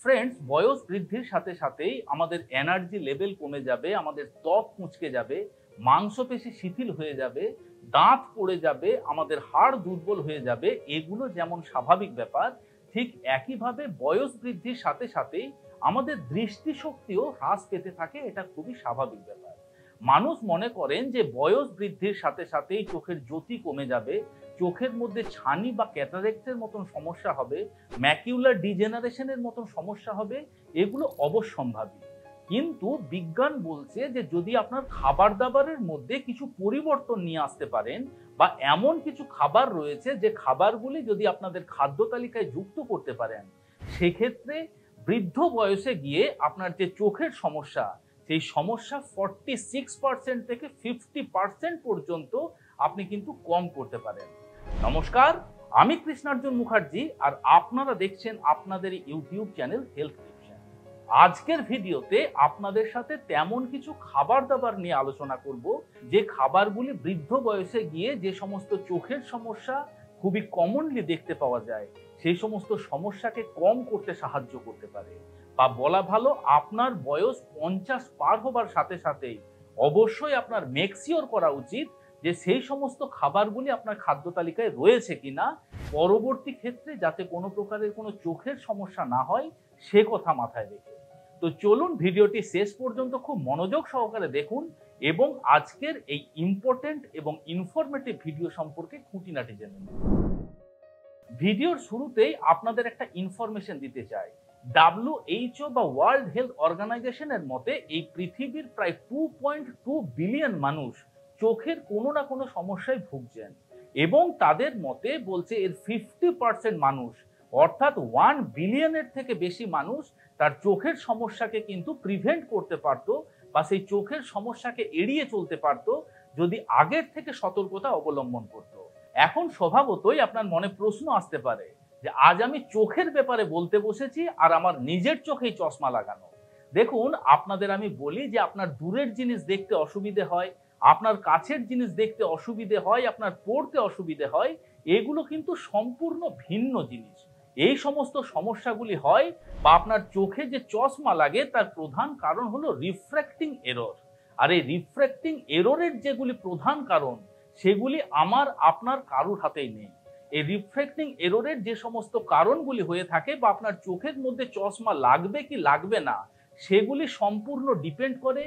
Friends, বয়স বৃদ্ধির সাথে সাথেই আমাদের এনার্জি লেভেল কমে যাবে, আমাদের ত্বক কুঁচকে যাবে, মাংসপেশি শিথিল হয়ে যাবে, দাঁত পড়ে যাবে, আমাদের হাড় দুর্বল হয়ে যাবে। এগুলো যেমন স্বাভাবিক ব্যাপার, ঠিক একইভাবে বয়স বৃদ্ধির সাথে সাথেই আমাদের দৃষ্টিশক্তিও হ্রাস পেতে থাকে। এটা খুবই স্বাভাবিক ব্যাপার। মানুষ মনে করেন যে বয়স বৃদ্ধির সাথে সাথেই চোখের জ্যোতি কমে যাবে, চোখের মধ্যে ছানি বা ক্যাটারেক্টের মতন সমস্যা হবে, ম্যাকিউলার ডিজেনারেশনের মতন সমস্যা হবে। এগুলো অবশ্যম্ভাবী। কিন্তু বিজ্ঞান বলছে যে যদি আপনার খাবার দাবারের মধ্যে কিছু পরিবর্তন নিয়ে আসতে পারেন, বা এমন কিছু খাবার রয়েছে যে খাবারগুলি যদি আপনাদের খাদ্য তালিকায় যুক্ত করতে পারেন, সেক্ষেত্রে বৃদ্ধ বয়সে গিয়ে আপনার যে চোখের সমস্যা, সেই সমস্যা 46% থেকে 50% পর্যন্ত আপনি কিন্তু কম করতে পারেন। নমস্কার, আমি কৃষ্ণার্জুন মুখার্জি, আর আপনারা দেখছেন আপনাদের ইউটিউব চ্যানেল হেলথ টিপস। আজকের ভিডিওতে আপনাদের সাথে তেমন কিছু খাবার দাবার নিয়ে আলোচনা করব, যে খাবারগুলি বৃদ্ধ বয়সে গিয়ে যে সমস্ত চোখের সমস্যা খুবই কমনলি দেখতে পাওয়া যায়, সেই সমস্ত সমস্যাকে কম করতে সাহায্য করতে পারে। বা বলা ভালো, আপনার বয়স 50 পার হবার সাথে সাথেই অবশ্যই আপনার মেকশিওর করা উচিত যে সেই সমস্ত খাবারগুলি আপনার খাদ্য তালিকায় রয়েছে কিনা, পরবর্তী ক্ষেত্রে যাতে কোনো প্রকারের কোনো চোখের সমস্যা না হয় সে কথা মাথায় রেখে। তো চলুন ভিডিওটি শেষ পর্যন্ত খুব মনোযোগ সহকারে দেখুন এবং আজকের এই ইম্পর্টেন্ট এবং ইনফরমেটিভ ভিডিও সম্পর্কে খুঁটিনাটি জেনে নিন। ভিডিওর শুরুতেই আপনাদের একটা ইনফরমেশন দিতে চাই। WHO বা ওয়ার্ল্ড হেলথ অর্গানাইজেশনের মতে এই পৃথিবীর প্রায় 2.2 বিলিয়ন মানুষ চোখের কোনো না কোনো সমস্যায় ভুগছেন, এবং তাদের মতে বলছে এর 50% মানুষ, অর্থাৎ 1 বিলিয়নের থেকে বেশি মানুষ তার চোখের সমস্যাকে কিন্তু প্রিভেন্ট করতে পারত, বা সেই চোখের সমস্যাকে এড়িয়ে চলতে পারত যদি আগের থেকে সতর্কতা অবলম্বন করত। এখন স্বভাবতই আপনার মনে প্রশ্ন আসতে পারে যে আজ আমি চোখের ব্যাপারে বলতে বসেছি আর আমার নিজের চোখেই চশমা লাগানো। দেখুন, আপনাদের আমি বলি যে আপনার দূরের জিনিস দেখতে অসুবিধে হয়, আপনার কাছের জিনিস দেখতে অসুবিধে হয়, আপনার পড়তে অসুবিধে হয়, এগুলো কিন্তু সম্পূর্ণ ভিন্ন জিনিস। এই সমস্ত সমস্যাগুলি হয় বা আপনার চোখে যে চশমা লাগে তার প্রধান কারণ হলো রিফ্র্যাক্টিং এরর। আর এই রিফ্র্যাক্টিং এররের যেগুলি প্রধান কারণ, সেগুলি আমার আপনার কারুর হাতেই নেই। এই রিফ্র্যাক্টিং এররের যে সমস্ত কারণগুলি হয়ে থাকে বা আপনার চোখের মধ্যে চশমা লাগবে কি লাগবে না, সেগুলি সম্পূর্ণ ডিপেন্ড করে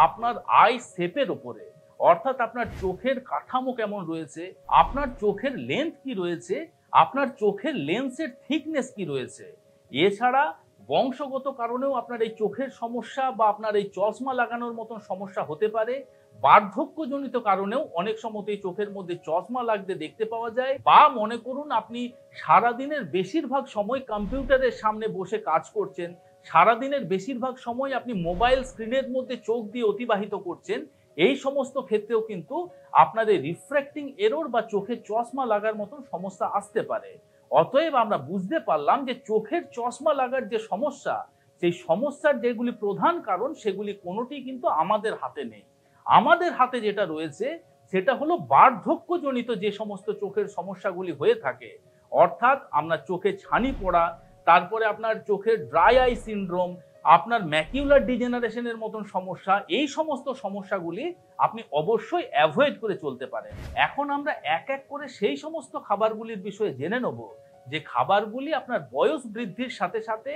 আপনার আই শেপের উপরে, অর্থাৎ আপনার চোখের কাঠামো কেমন রয়েছে, আপনার চোখের লেন্থ কি রয়েছে, আপনার চোখের লেন্সের থিকনেস কি রয়েছে। এছাড়া বংশগত কারণেও আপনার এই চোখের সমস্যা বা আপনার এই চশমা লাগানোর মতন সমস্যা হতে পারে। বার্ধক্যজনিত কারণেও অনেক সময়তেই চোখের মধ্যে চশমা লাগতে দেখতে পাওয়া যায়। বা মনে করুন আপনি সারাদিনের বেশিরভাগ সময় কম্পিউটারের সামনে বসে কাজ করছেন, সারাদিনের বেশিরভাগ সময় আপনি মোবাইল স্ক্রিনের মধ্যে চোখ দিয়ে অতিবাহিত করছেন, এই সমস্ত ক্ষেত্রেও কিন্তু আপনার এই রিফ্র্যাক্টিং এরর বা চোখের চশমা লাগার মতন সমস্যা আসতে পারে। অতএব আমরা বুঝতে পারলাম যে চোখের চশমা লাগার যে সমস্যা, সেই সমস্যার যেগুলি প্রধান কারণ, সেগুলি কোনোটি কিন্তু আমাদের হাতে নেই। আমাদের হাতে যেটা রয়েছে সেটা হলো বার্ধক্যজনিত যে সমস্ত চোখের সমস্যাগুলি হয়ে থাকে, অর্থাৎ আপনার চোখে ছানি পড়া, তারপরে আপনার চোখের ড্রাই আই সিনড্রোম, আপনার ম্যাকিউলার ডিজেনারেশনের মতন সমস্যা, এই সমস্ত সমস্যাগুলি আপনি অবশ্যই অ্যাভয়েড করে চলতে পারেন। এখন আমরা এক এক করে সেই সমস্ত খাবারগুলির বিষয়ে জেনে নেব যে খাবারগুলি আপনার বয়স বৃদ্ধির সাথে সাথে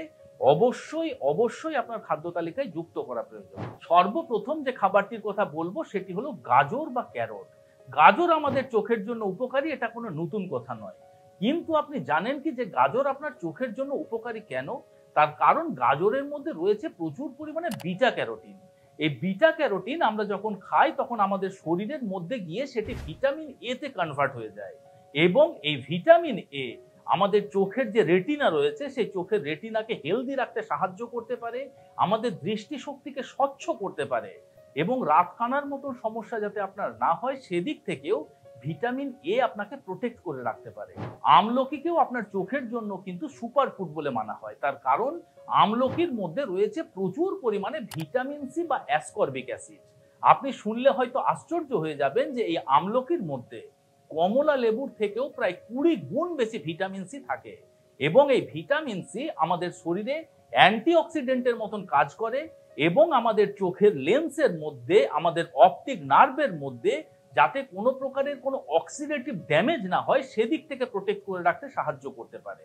অবশ্যই অবশ্যই আপনার খাদ্য তালিকায় যুক্ত করা প্রয়োজন। সর্বপ্রথম যে খাবারটির কথা বলবো সেটি হলো গাজর বা ক্যারট। গাজর আমাদের চোখের জন্য উপকারী, এটা কোনো নতুন কথা নয়। কিন্তু আপনি জানেন কি যে গাজর আপনার চোখের জন্য উপকারী কেন? তার কারণ গাজরের মধ্যে রয়েছে প্রচুর পরিমাণে বিটা ক্যারোটিন। এই বিটা ক্যারোটিন আমরা যখন খাই তখন আমাদের শরীরের মধ্যে গিয়ে সেটি ভিটামিন এ তে কনভার্ট হয়ে যায়, এবং এই ভিটামিন এ আমাদের চোখের যে রেটিনা রয়েছে সেই চোখের রেটিনাকে হেলদি রাখতে সাহায্য করতে পারে, আমাদের দৃষ্টিশক্তিকে স্বচ্ছ করতে পারে, এবং রাতকানার মতো সমস্যা যাতে আপনার না হয় সেদিক থেকেও ভিটামিন এ আপনাকে প্রোটেক্ট করে রাখতে পারে। আমলকিকেও আপনার চোখের জন্য কিন্তু সুপার ফুড বলে মানা হয়, তার কারণ আমলকির মধ্যে রয়েছে প্রচুর পরিমাণে ভিটামিন সি বা অ্যাসকর্বিক অ্যাসিড। আপনি শুনলে হয়তো আশ্চর্য হয়ে যাবেন যে এই আমলকির মধ্যে কমলা লেবুর থেকেও প্রায় 20 গুণ বেশি ভিটামিন সি থাকে, এবং এই ভিটামিন সি আমাদের শরীরে অ্যান্টিঅক্সিডেন্টের মতন কাজ করে এবং আমাদের চোখের লেন্সের মধ্যে, আমাদের অপটিক নার্ভের মধ্যে যাতে কোনো প্রকারের কোনো অক্সিডেটিভ ড্যামেজ না হয় সেদিক থেকে প্রোটেক্ট করে রাখতে সাহায্য করতে পারে।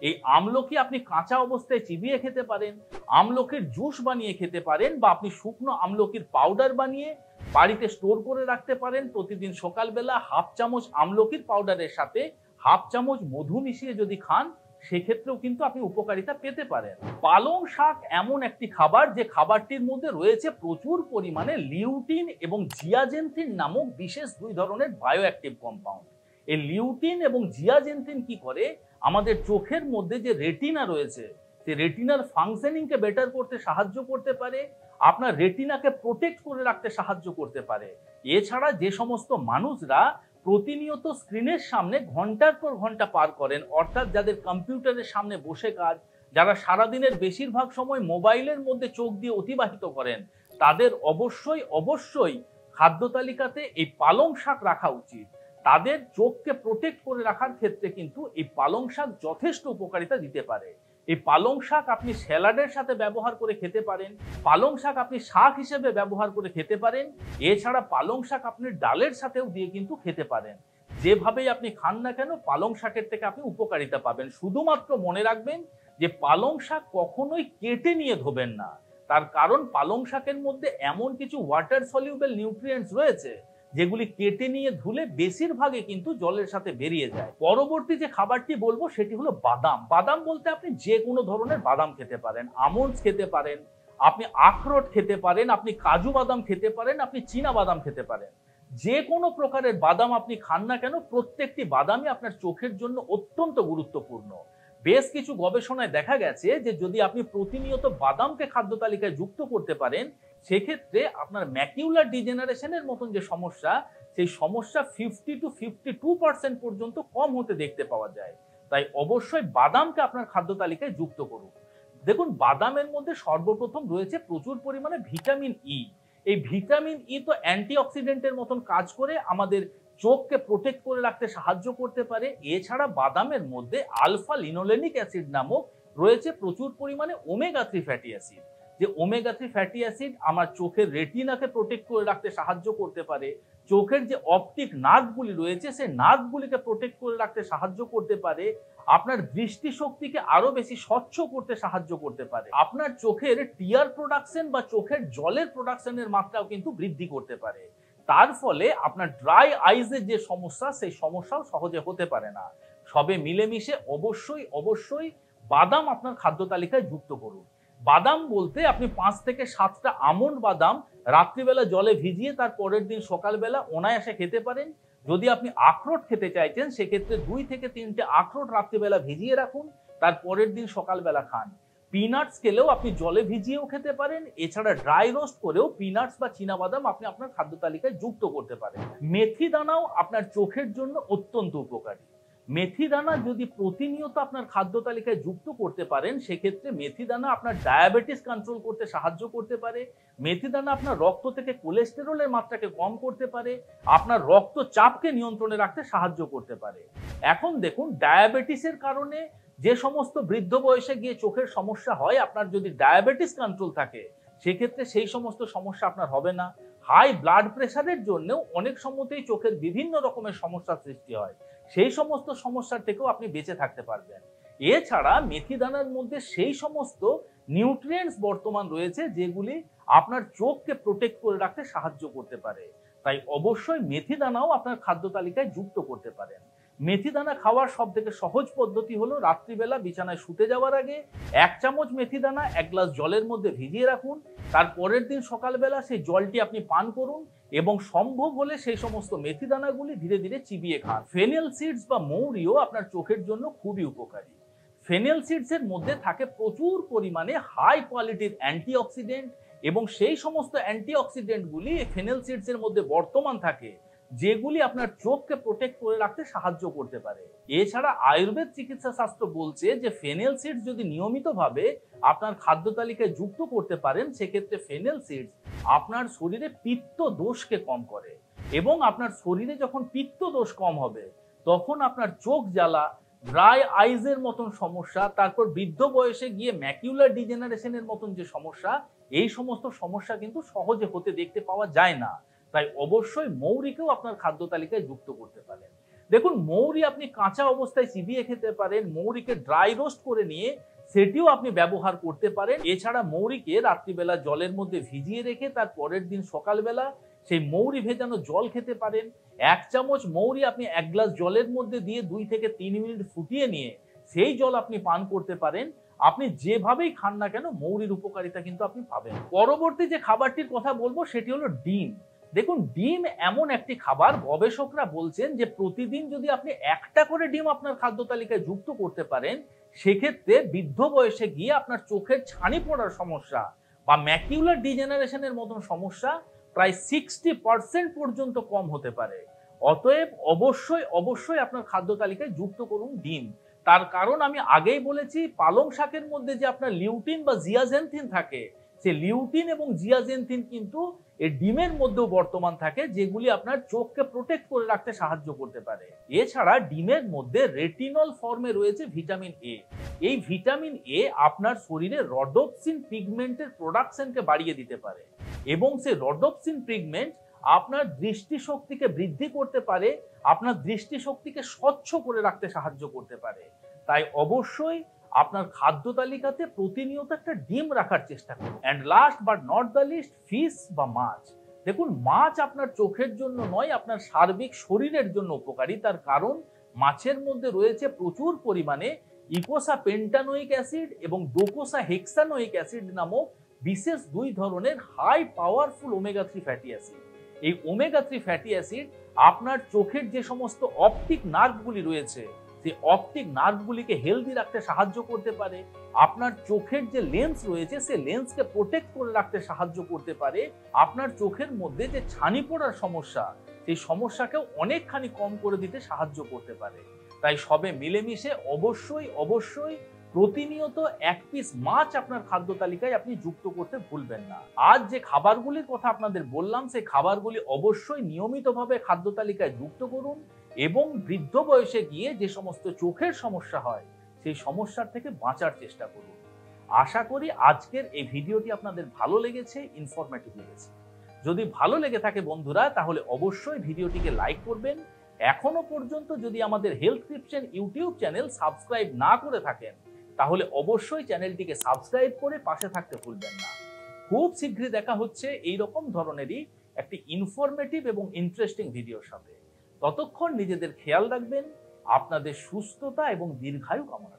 এই আমলকি আপনি কাঁচা অবস্থায় চিবিয়ে খেতে পারেন, আমলকির জুস বানিয়ে খেতে পারেন, বা আপনি শুকনো আমলকির পাউডার বানিয়ে বাড়িতে স্টোর করে রাখতে পারেন। প্রতিদিন সকালবেলা হাফ চামচ আমলকির পাউডারের সাথে হাফ চামচ মধু মিশিয়ে যদি খান, সেক্ষেত্রেও কিন্তু আপনি উপকারিতা পেতে পারেন। পালং শাক এমন একটি খাবার যে খাবারটির মধ্যে রয়েছে প্রচুর পরিমাণে লিউটিন এবং জিয়াজেনথিন নামক বিশেষ দুই ধরনের বায়োঅ্যাক্টিভ কম্পাউন্ড। এই লিউটিন এবং জিয়াজেনথিন কি করে, আমাদের চোখের মধ্যে যে রেটিনা রয়েছে সেই রেটিনার ফাংশনিংকে বেটার করতে সাহায্য করতে পারে, আপনার রেটিনাকে প্রোটেক্ট করে রাখতে সাহায্য করতে পারে। এছাড়া যে সমস্ত মানুষরা প্রতিনিয়ত স্ক্রিনের সামনে ঘন্টার পর ঘন্টা পার করেন, অর্থাৎ যাদের কম্পিউটারের সামনে বসে কাজ, যারা সারাদিনের বেশিরভাগ সময় মোবাইলের মধ্যে চোখ দিয়ে অতিবাহিত করেন, তাদের অবশ্যই খাদ্য তালিকাতে এই পালং শাক রাখা উচিত। তাদের চোখকে প্রোটেক্ট করে রাখার ক্ষেত্রে কিন্তু এই পালং শাক যথেষ্ট উপকারিতা দিতে পারে। এই পালং শাক আপনি স্যালাডের সাথে ব্যবহার করে খেতে পারেন, পালং শাক আপনি শাক হিসেবে ব্যবহার করে খেতে পারেন, এছাড়া পালং শাক আপনি ডালের সাথেও দিয়ে কিন্তু খেতে পারেন। যেভাবেই আপনি খান না কেন পালং শাকের থেকে আপনি উপকারিতা পাবেন। শুধুমাত্র মনে রাখবেন যে পালং শাক কখনোই কেটে নিয়ে ধোবেন না, তার কারণ পালং শাকের মধ্যে এমন কিছু ওয়াটার সলিউবল নিউট্রিয়েন্টস রয়েছে যেগুলি কেটে নিয়ে ধুলে বেশিরভাগই কিন্তু জলের সাথে বেরিয়ে যায়। পরবর্তী যে খাবারটি বলবো সেটি হলো বাদাম। বাদাম বলতে আপনি যে কোনো ধরনের বাদাম খেতে পারেন, আমন্ডস খেতে পারেন, আপনি আখরোট খেতে পারেন, আপনি কাজু বাদাম খেতে পারেন, আপনি চীনা বাদাম খেতে পারেন। যে কোনো প্রকারের বাদাম আপনি খান না কেন প্রত্যেকটি বাদামই আপনার চোখের জন্য অত্যন্ত গুরুত্বপূর্ণ। বেশ কিছু গবেষণায় দেখা গেছে যে যদি আপনি প্রতিনিয়ত বাদামকে খাদ্য তালিকায় যুক্ত করতে পারেন, সেক্ষেত্রে আপনার ম্যাকিউলার ডিজেনারেশনের মতন যে সমস্যা, সেই সমস্যা 50 to 52% পর্যন্ত কম হতে দেখতে পাওয়া যায়। তাই অবশ্যই বাদামকে আপনার খাদ্য তালিকায় যুক্ত করুন। দেখুন, বাদামের মধ্যে সর্বপ্রথম রয়েছে প্রচুর পরিমাণে ভিটামিন ই। এই ভিটামিন ই তো অ্যান্টিঅক্সিডেন্টের মতন কাজ করে আমাদের চোখকে প্রোটেক্ট করে রাখতে সাহায্য করতে পারে। এছাড়া বাদামের মধ্যে আলফা লিনোলেনিক অ্যাসিড নামক রয়েছে প্রচুর পরিমাণে ওমেগা 3 ফ্যাটি অ্যাসিড, যে ওমেগা 3 ফ্যাটি অ্যাসিড আমার চোখের রেটিনাকে প্রোটেক্ট করে রাখতে সাহায্য করতে পারে, চোখের যে অপটিক নার্ভগুলি রয়েছে সেই নার্ভগুলিকে প্রোটেক্ট করে রাখতে সাহায্য করতে পারে, আপনার দৃষ্টিশক্তিকে আরো বেশি স্বচ্ছ করতে সাহায্য করতে পারে, আপনার চোখের টিয়ার প্রোডাকশন বা চোখের জলের প্রোডাকশনের মাত্রাও কিন্তু বৃদ্ধি করতে পারে। তার ফলে আপনার ড্রাই আইজের যে সমস্যা সেই সমস্যাও সহজে হতে পারে না। সবে মিলেমিশে অবশ্যই বাদাম আপনার খাদ্য তালিকায় যুক্ত করুন। বাদাম বলতে আপনি 5 থেকে 7টা আমন্ড বাদাম রাত্রিবেলা জলে ভিজিয়ে তার পরের দিন সকালবেলা অনায়াসে খেতে পারেন। যদি আপনি আখরোট খেতে চাইছেন সেক্ষেত্রে 2 থেকে 3টে আখরোট রাত্রিবেলা ভিজিয়ে রাখুন, তার পরের দিন সকালবেলা খান। পিনাটস খেলেও আপনি জলে ভিজিয়েও খেতে পারেন, এছাড়া ড্রাই রোস্ট করেও পিনাটস বা চীনাবাদাম আপনি আপনার খাদ্য তালিকায় যুক্ত করতে পারেন। মেথি দানাও আপনার চোখের জন্য অত্যন্ত উপকারী। মেথি দানা যদি প্রতিনিয়ত আপনার খাদ্য তালিকায় যুক্ত করতে পারেন, সেক্ষেত্রে মেথি দানা আপনার ডায়াবেটিস কন্ট্রোল করতে সাহায্য করতে পারে। মেথি দানা আপনার রক্ত থেকে কোলেস্টেরলের মাত্রাকে কম করতে পারে, আপনার রক্তচাপকে নিয়ন্ত্রণে রাখতে সাহায্য করতে পারে। এখন দেখুন, ডায়াবেটিসের কারণে যে সমস্ত বৃদ্ধ বয়সে গিয়ে চোখের সমস্যা হয়, আপনার যদি ডায়াবেটিস কন্ট্রোল থাকে সেক্ষেত্রে সেই সমস্ত সমস্যা আপনার হবে না। হাই ব্লাড প্রেশারের জন্যও অনেক সময়তেই চোখের বিভিন্ন রকমের সমস্যার সৃষ্টি হয়, সেই সমস্ত সমস্যার থেকেও আপনি বেঁচে থাকতে পারবেন। এছাড়া মেথি দানার মধ্যে সেই সমস্ত নিউট্রিয়েন্টস বর্তমান রয়েছে যেগুলি আপনার চোখকে প্রোটেক্ট করে রাখতে সাহায্য করতে পারে। তাই অবশ্যই মেথি দানাও আপনার খাদ্য তালিকায় যুক্ত করতে পারেন। মেথি দানা খাওয়ার সব থেকে সহজ পদ্ধতি হলো রাত্রিবেলা বিছানায় শুতে যাওয়ার আগে 1 চামচ মেথি দানা 1 গ্লাস জলের মধ্যে ভিজিয়ে রাখুন, তার পরের দিন সকালবেলা সেই জলটি আপনি পান করুন এবং সম্ভব হলে সেই সমস্ত মেথি দানাগুলি ধীরে ধীরে চিবিয়ে খান। ফেনেল সিডস বা মৌরিও আপনার চোখের জন্য খুবই উপকারী। ফেনেল সিডস এর মধ্যে থাকে প্রচুর পরিমাণে হাই কোয়ালিটির অ্যান্টিঅক্সিডেন্ট এবং সেই সমস্ত অ্যান্টিঅক্সিডেন্টগুলি ফেনেল সিডস এর মধ্যে বর্তমান থাকে যেগুলি আপনার চোখকে প্রোটেক্ট করে রাখতে সাহায্য করতে পারে। এছাড়া আয়ুর্বেদ চিকিৎসা শাস্ত্র বলছে যে ফেনেল সিডস যদি নিয়মিতভাবে আপনার খাদ্য তালিকায় যুক্ত করতে পারেন, সেক্ষেত্রে ফেনেল সিডস আপনার শরীরে পিত্ত দোষকে কম করে এবং আপনার শরীরে যখন পিত্ত দোষ কম হবে তখন আপনার চোখ জ্বালা, ড্রাই আইজের মতন সমস্যা, তারপর বৃদ্ধ বয়সে গিয়ে ম্যাকুলার ডিজেনারেশনের মতন যে সমস্যা, এই সমস্ত সমস্যা কিন্তু সহজে হতে দেখতে পাওয়া যায় না। তাই অবশ্যই মৌরিকেও আপনার খাদ্য তালিকায় যুক্ত করতে পারেন। দেখুন, মৌরি আপনি কাঁচা অবস্থায় চিবিয়ে খেতে পারেন, মৌরিকে ড্রাই রোস্ট করে নিয়ে সেটিও আপনি ব্যবহার করতে পারেন। এছাড়া মৌরিকে রাত্রিবেলা জলের মধ্যে ভিজিয়ে রেখে তার পরের দিন সকালবেলা সেই মৌরি ভেজানো জল খেতে পারেন। 1 চামচ মৌরি আপনি 1 গ্লাস জলের মধ্যে দিয়ে 2 থেকে 3 মিনিট ফুটিয়ে নিয়ে সেই জল আপনি পান করতে পারেন। আপনি যেভাবেই খান না কেন মৌরির উপকারিতা কিন্তু আপনি পাবেন। পরবর্তী যে খাবারটির কথা বলবো সেটি হলো ডিম। দেখুন, ডিম এমন একটি খাবার, গবেষকরা বলছেন যে প্রতিদিন যদি আপনি 1টা করে ডিম আপনার খাদ্য তালিকায় যুক্ত করতে পারেন, সেক্ষেত্রে বৃদ্ধ বয়সে গিয়ে আপনার চোখের ছানি পড়ার সমস্যা বা ম্যাকুলার ডিজেনারেশনের মতন সমস্যা প্রায় 60% পর্যন্ত কম হতে পারে। অতএব অবশ্যই অবশ্যই আপনার খাদ্য তালিকায় যুক্ত করুন ডিম। তার কারণ আমি আগেই বলেছি, পালং শাকের মধ্যে যে আপনার লিউটিন বা জিয়াজেনথিন থাকে, সে লিউটিন এবং জিয়াজেনথিন কিন্তু এই ডিমের মধ্যেও বর্তমান থাকে, যেগুলি আপনার চোখকে প্রোটেক্ট করে রাখতে সাহায্য করতে পারে। এছাড়া ডিমের মধ্যে রেটিনল ফর্মে রয়েছে ভিটামিন এ। এই ভিটামিন এ আপনার শরীরে রডোপ্সিন পিগমেন্টের প্রোডাকশনকে বাড়িয়ে দিতে পারে এবং সেই রডোপ্সিন পিগমেন্ট আপনার দৃষ্টিশক্তিকে বৃদ্ধি করতে পারে, আপনার দৃষ্টিশক্তিকে স্বচ্ছ করে রাখতে সাহায্য করতে পারে। তাই অবশ্যই আপনার খাদ্য তালিকাতে প্রতিনিয়ত একটা ডিম রাখার চেষ্টা করুন। And last but not the least, fish বা মাছ। দেখুন, মাছ আপনার চোখের জন্য নয়, আপনার সার্বিক শরীরের জন্য উপকারী। তার কারণ মাছের মধ্যে রয়েছে প্রচুর পরিমাণে ইকোসা পেন্টানোইক অ্যাসিড এবং ডোকোসা হেক্সানোইক অ্যাসিড নামক বিশেষ 2 ধরনের high powerful omega 3 fatty acid. এই ওমেগা 3 ফ্যাটি অ্যাসিড আপনার চোখের যে সমস্ত অপটিক নার্ভগুলি রয়েছে, সেই অপটিক নার্ভগুলিকে হেলদি রাখতে সাহায্য করতে পারে। আপনার চোখের যে লেন্স রয়েছে, সেই লেন্সকে প্রোটেক্ট করে রাখতে সাহায্য করতে পারে। আপনার চোখের মধ্যে যে ছানি পড়ার সমস্যা, সেই সমস্যাকেও অনেকখানি কম করে দিতে সাহায্য করতে পারে। তাই সবে মিলেমিশে অবশ্যই অবশ্যই প্রতিনিয়ত 1 পিস মাছ আপনার খাদ্য তালিকায় আপনি যুক্ত করতে ভুলবেন না। আজ যে খাবারগুলির কথা আপনাদের বললাম, সেই খাবারগুলি অবশ্যই নিয়মিতভাবে খাদ্য তালিকায় যুক্ত করুন এবং বৃদ্ধ বয়সে গিয়ে যে সমস্ত চোখের সমস্যা হয়, সেই সমস্যার থেকে বাঁচার চেষ্টা করুন। আশা করি আজকের এই ভিডিওটি আপনাদের ভালো লেগেছে, ইনফরমেটিভ লেগেছে। যদি ভালো লেগে থাকে বন্ধুরা, তাহলে অবশ্যই ভিডিওটিকে লাইক করবেন। এখনো পর্যন্ত যদি আমাদের হেলথক্রিপশন ইউটিউব চ্যানেল সাবস্ক্রাইব না করে থাকেন, তাহলে অবশ্যই চ্যানেলটিকে সাবস্ক্রাইব করে পাশে থাকতে ভুলবেন না। খুব শীঘ্রই দেখা হচ্ছে এইরকম ধরনেরই একটি ইনফরমেটিভ এবং ইন্টারেস্টিং ভিডিওর সাথে। ততক্ষণ নিজেদের খেয়াল রাখবেন, আপনাদের সুস্থতা এবং দীর্ঘায়ু কামনা